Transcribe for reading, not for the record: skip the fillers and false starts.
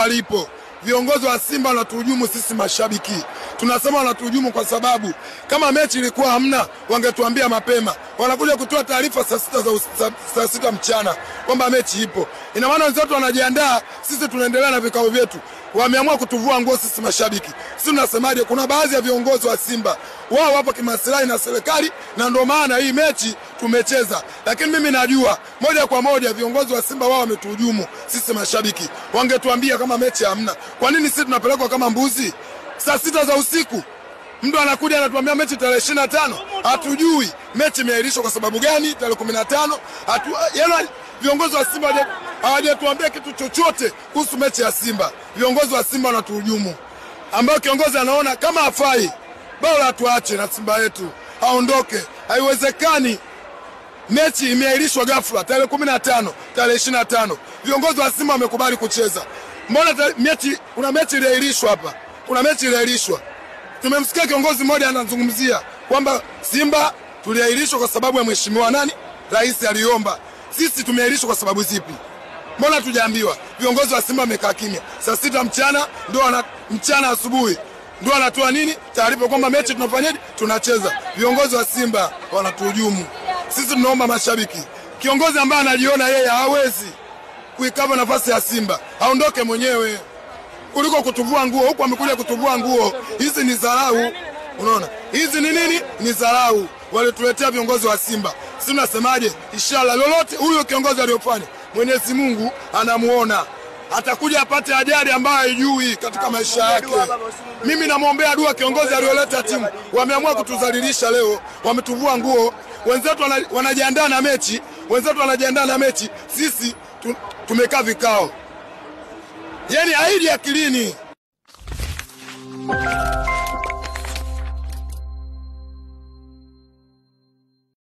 alipo. Viongozi wa Simba wanatuhujumu sisi mashabiki. Tunasema wanatuhujumu kwa sababu kama mechi ilikuwa hamna wangetuambia mapema. Wanakuja kutoa taarifa saa 6 mchana kwamba mechi ipo. Ina maana wenzetu wanajiandaa, sisi tunaendelea na vikao vyetu. Wameamua kutuvua nguo sisi mashabiki. Sisi tunasemaje, kuna baadhi ya viongozi wa Simba wao wapo kimaslahi na serikali na ndio maana hii mechi tumecheza. Lakini mimi najua moja kwa moja viongozi wa Simba wao wametuhujumu sisi mashabiki. Wangetuambia kama mechi hamna. Kwa nini sisi tunapelekwa kama mbuzi? Saa 6 za usiku mtu anakuja anatuambia mechi tarehe 25. Hatujui mechi imeahirishwa kwa sababu gani tarehe 15. Yaani viongozi wa Simba hawajatuambia kitu chochote kuhusu mechi ya Simba. Viongozi wa Simba wanatuhujumu. Ambao kiongozi anaona kama hafai, bora tuache na Simba yetu aondoke. Haiwezekani mechi imeahirishwa ghafla tarehe 15, tarehe 25. Viongozi wa Simba wamekubali kucheza. Mbona kuna mechi iliahirishwa hapa? Kuna mechi iliahirishwa. Tumemsikia kiongozi mmoja anazungumzia kwamba Simba tuliahirishwa kwa sababu ya mheshimiwa nani? Rais aliomba. Sisi tumeahirishwa kwa sababu zipi? Mbona tujaambiwa? Viongozi wa Simba wamekaa kimya. Saa 6 mchana ndio mchana asubuhi ndio anatoa nini? Taarifa kwamba mechi tunafanyaje? Tunacheza. Viongozi wa Simba wanatuhujumu. Sisi tunaomba mashabiki, kiongozi ambaye anajiona yeye hawezi kuikava nafasi ya Simba aondoke mwenyewe kuliko kutuvua nguo. Huko amekuja kutuvua nguo. Hizi ni dharau. Unaona? Hizi ni nini? Ni dharau walituletea viongozi wa Simba. Sisi tunasemaje? Inshallah lolote huyo kiongozi aliyofanya Mwenyezi Mungu anamuona. Atakuja apate ajali ambayo haijui katika maisha yake. Mimi namuombea dua kiongozi aliyoleta timu. Wameamua kutudhalilisha leo, wametuvua nguo. Wenzetu wanajiandaa na mechi, sisi tumekaa vikao. Yaani haidi akilini.